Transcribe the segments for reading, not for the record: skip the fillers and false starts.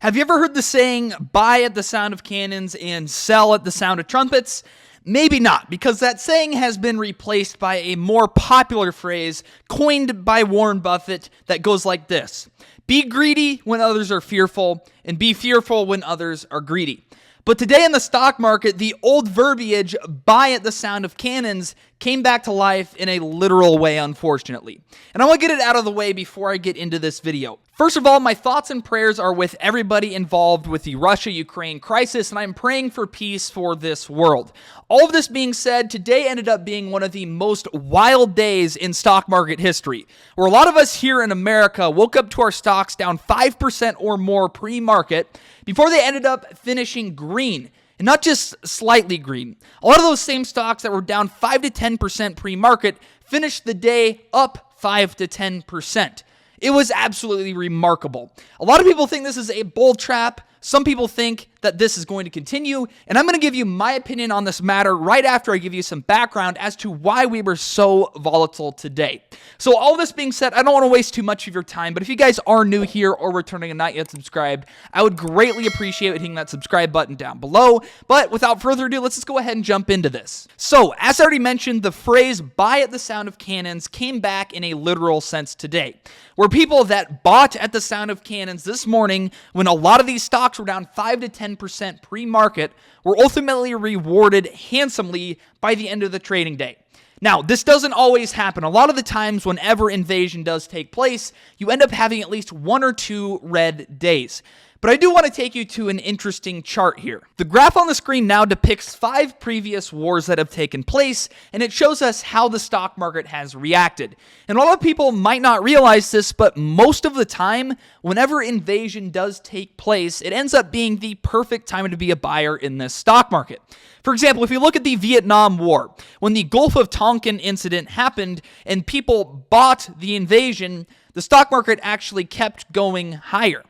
Have you ever heard the saying, buy at the sound of cannons and sell at the sound of trumpets? Maybe not, because that saying has been replaced by a more popular phrase coined by Warren Buffett that goes like this: be greedy when others are fearful, and be fearful when others are greedy. But today in the stock market, the old verbiage, buy at the sound of cannons, came back to life in a literal way, unfortunately. And I want to get it out of the way before I get into this video. First of all, my thoughts and prayers are with everybody involved with the Russia-Ukraine crisis, and I'm praying for peace for this world. All of this being said, today ended up being one of the most wild days in stock market history, where a lot of us here in America woke up to our stocks down 5% or more pre-market before they ended up finishing green. And not just slightly green. A lot of those same stocks that were down 5 to 10% pre-market finished the day up 5 to 10%. It was absolutely remarkable. A lot of people think this is a bull trap. Some people think that this is going to continue, and I'm going to give you my opinion on this matter right after I give you some background as to why we were so volatile today. So all this being said, I don't want to waste too much of your time, but if you guys are new here or returning and not yet subscribed, I would greatly appreciate hitting that subscribe button down below. But without further ado, let's just go ahead and jump into this. So, as I already mentioned, the phrase buy at the sound of cannons came back in a literal sense today, where people that bought at the sound of cannons this morning, when a lot of these stocks were down 5 to 10% pre-market, were ultimately rewarded handsomely by the end of the trading day. Now, this doesn't always happen. A lot of the times, whenever invasion does take place, you end up having at least 1 or 2 red days. But I do want to take you to an interesting chart here. The graph on the screen now depicts 5 previous wars that have taken place, and it shows us how the stock market has reacted. And a lot of people might not realize this, but most of the time, whenever invasion does take place, it ends up being the perfect time to be a buyer in this stock market. For example, if you look at the Vietnam War, when the Gulf of Tonkin incident happened and people bought the invasion, the stock market actually kept going higher.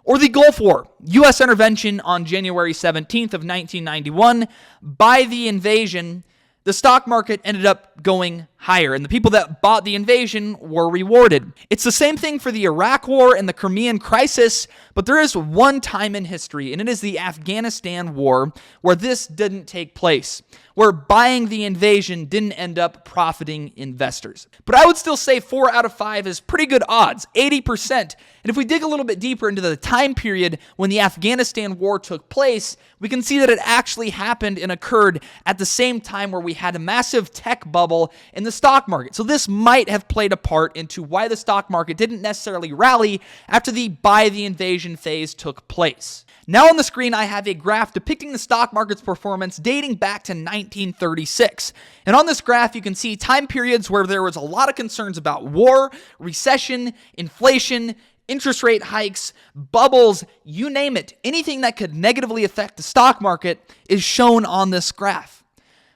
Or the Gulf War, U.S. intervention on January 17th of 1991. By the invasion, the stock market ended up going higher, and the people that bought the invasion were rewarded. It's the same thing for the Iraq War and the Crimean crisis, but there is one time in history, and it is the Afghanistan War, where this didn't take place, where buying the invasion didn't end up profiting investors. But I would still say 4 out of 5 is pretty good odds, 80%. And if we dig a little bit deeper into the time period when the Afghanistan War took place, we can see that it actually happened and occurred at the same time where we had a massive tech bubble in the stock market. So this might have played a part into why the stock market didn't necessarily rally after the buy the invasion phase took place. Now on the screen, I have a graph depicting the stock market's performance dating back to 1936. And on this graph, you can see time periods where there was a lot of concerns about war, recession, inflation, interest rate hikes, bubbles, you name it. Anything that could negatively affect the stock market is shown on this graph.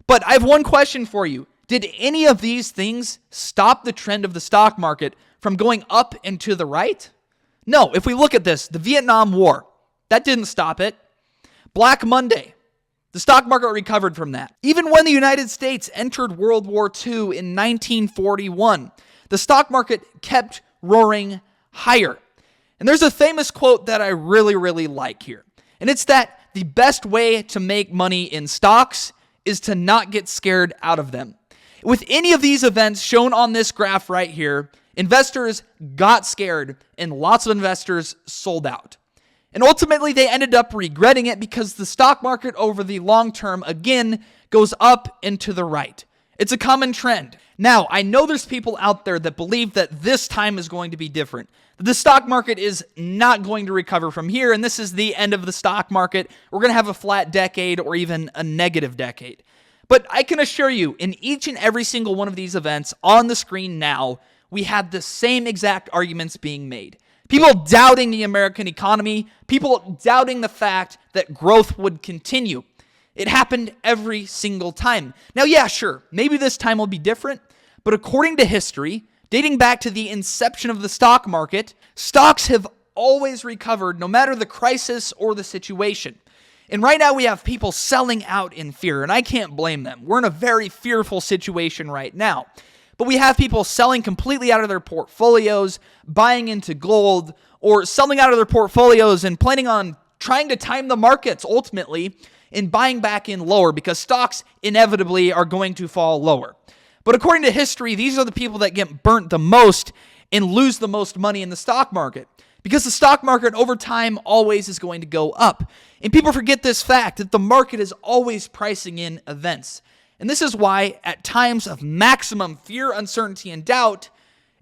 But I have one question for you. Did any of these things stop the trend of the stock market from going up and to the right? No. If we look at this, the Vietnam War, that didn't stop it. Black Monday, the stock market recovered from that. Even when the United States entered World War II in 1941, the stock market kept roaring higher. And there's a famous quote that I really like here. And it's that the best way to make money in stocks is to not get scared out of them. With any of these events shown on this graph right here, investors got scared and lots of investors sold out. And ultimately, they ended up regretting it because the stock market over the long term, again, goes up and to the right. It's a common trend. Now, I know there's people out there that believe that this time is going to be different. That the stock market is not going to recover from here, and this is the end of the stock market. We're going to have a flat decade or even a negative decade. But I can assure you, in each and every single one of these events on the screen now, we had the same exact arguments being made. People doubting the American economy, people doubting the fact that growth would continue. It happened every single time. Now, yeah, sure, maybe this time will be different, but according to history, dating back to the inception of the stock market, stocks have always recovered no matter the crisis or the situation. And right now we have people selling out in fear, and I can't blame them. We're in a very fearful situation right now. But we have people selling completely out of their portfolios, buying into gold, or selling out of their portfolios and planning on trying to time the markets ultimately in buying back in lower because stocks inevitably are going to fall lower. But according to history, these are the people that get burnt the most and lose the most money in the stock market because the stock market over time always is going to go up. And people forget this fact that the market is always pricing in events. And this is why at times of maximum fear, uncertainty, and doubt,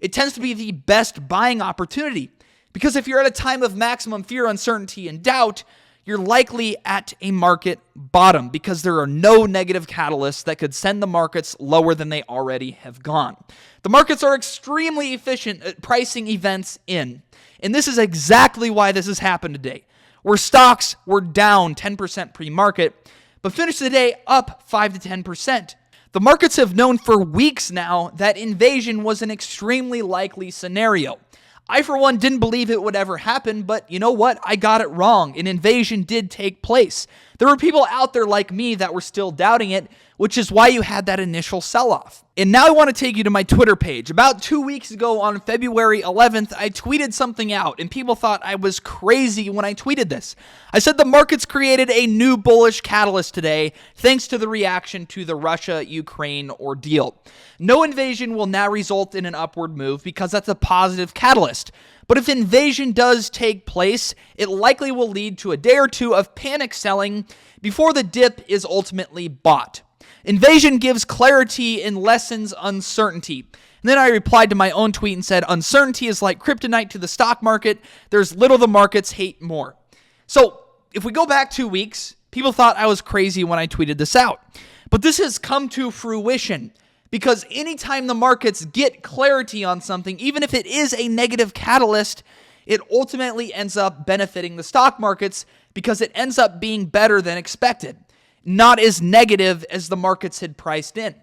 it tends to be the best buying opportunity. Because if you're at a time of maximum fear, uncertainty, and doubt, you're likely at a market bottom because there are no negative catalysts that could send the markets lower than they already have gone. The markets are extremely efficient at pricing events in. And this is exactly why this has happened today, where stocks were down 10% pre-market, but finished the day up 5 to 10%. The markets have known for weeks now that invasion was an extremely likely scenario. I, for one, didn't believe it would ever happen, but you know what? I got it wrong. An invasion did take place. There were people out there like me that were still doubting it, which is why you had that initial sell-off. And now I want to take you to my Twitter page. About 2 weeks ago on February 11th, I tweeted something out, and people thought I was crazy when I tweeted this. I said the markets created a new bullish catalyst today thanks to the reaction to the Russia-Ukraine ordeal. No invasion will now result in an upward move because that's a positive catalyst. But if invasion does take place, it likely will lead to a day or two of panic selling before the dip is ultimately bought. Invasion gives clarity and lessens uncertainty. And then I replied to my own tweet and said, uncertainty is like kryptonite to the stock market. There's little the markets hate more. So if we go back 2 weeks, people thought I was crazy when I tweeted this out. But this has come to fruition. Because anytime the markets get clarity on something, even if it is a negative catalyst, it ultimately ends up benefiting the stock markets because it ends up being better than expected, not as negative as the markets had priced in.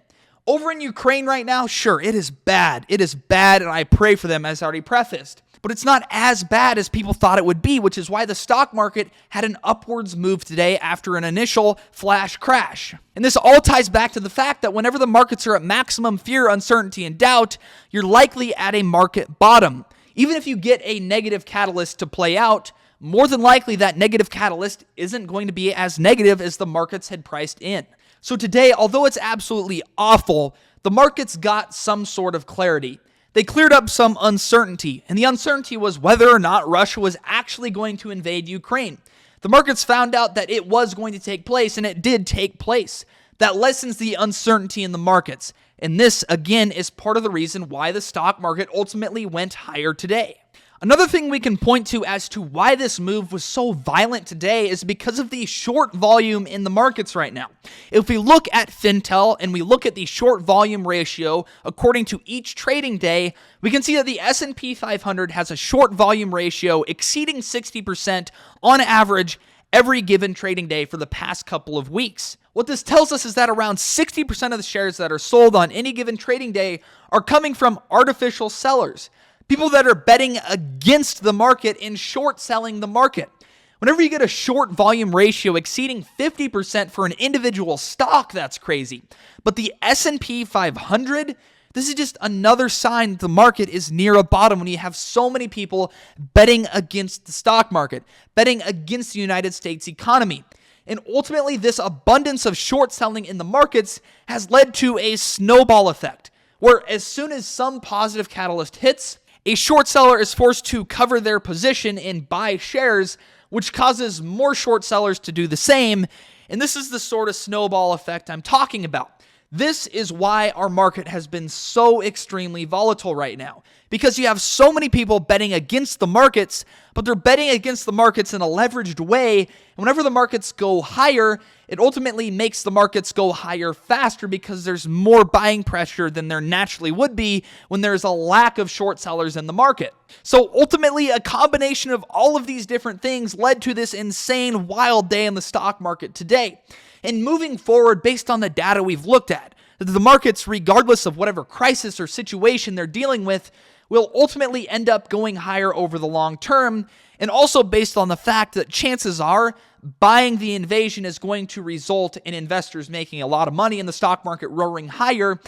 Over in Ukraine right now, sure, it is bad. It is bad, and I pray for them, as I already prefaced. But it's not as bad as people thought it would be, which is why the stock market had an upwards move today after an initial flash crash. And this all ties back to the fact that whenever the markets are at maximum fear, uncertainty, and doubt, you're likely at a market bottom. Even if you get a negative catalyst to play out, more than likely that negative catalyst isn't going to be as negative as the markets had priced in. So today, although it's absolutely awful, the markets got some sort of clarity. They cleared up some uncertainty, and the uncertainty was whether or not Russia was actually going to invade Ukraine. The markets found out that it was going to take place, and it did take place. That lessens the uncertainty in the markets, and this, again, is part of the reason why the stock market ultimately went higher today. Another thing we can point to as to why this move was so violent today is because of the short volume in the markets right now. If we look at Fintel and we look at the short volume ratio according to each trading day, we can see that the S&P 500 has a short volume ratio exceeding 60% on average every given trading day for the past couple of weeks. What this tells us is that around 60% of the shares that are sold on any given trading day are coming from artificial sellers. People that are betting against the market and short selling the market. Whenever you get a short volume ratio exceeding 50% for an individual stock, that's crazy. But the S&P 500, this is just another sign that the market is near a bottom when you have so many people betting against the stock market, betting against the United States economy. And ultimately, this abundance of short selling in the markets has led to a snowball effect, where as soon as some positive catalyst hits, a short seller is forced to cover their position and buy shares, which causes more short sellers to do the same. And this is the sort of snowball effect I'm talking about. This is why our market has been so extremely volatile right now, because you have so many people betting against the markets, but they're betting against the markets in a leveraged way. And whenever the markets go higher, it ultimately makes the markets go higher faster because there's more buying pressure than there naturally would be when there's a lack of short sellers in the market. So ultimately, a combination of all of these different things led to this insane, wild day in the stock market today. And moving forward, based on the data we've looked at, that the markets, regardless of whatever crisis or situation they're dealing with, will ultimately end up going higher over the long term, and also based on the fact that chances are buying the invasion is going to result in investors making a lot of money and the stock market roaring higher,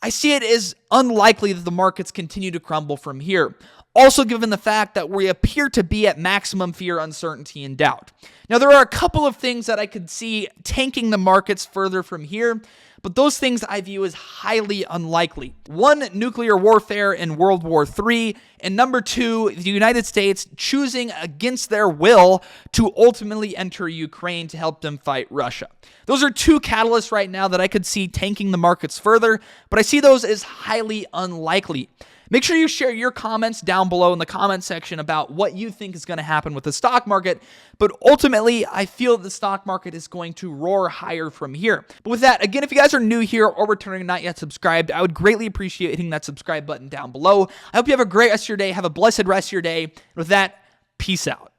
I see it as unlikely that the markets continue to crumble from here. Also, given the fact that we appear to be at maximum fear, uncertainty, and doubt. Now, there are a couple of things that I could see tanking the markets further from here, but those things I view as highly unlikely. One, nuclear warfare in World War III, and number two, the United States choosing against their will to ultimately enter Ukraine to help them fight Russia. Those are two catalysts right now that I could see tanking the markets further, but I see those as highly unlikely. Make sure you share your comments down below in the comment section about what you think is going to happen with the stock market. But ultimately, I feel the stock market is going to roar higher from here. But with that, again, if you guys are new here or returning and not yet subscribed, I would greatly appreciate hitting that subscribe button down below. I hope you have a great rest of your day. Have a blessed rest of your day. With that, peace out.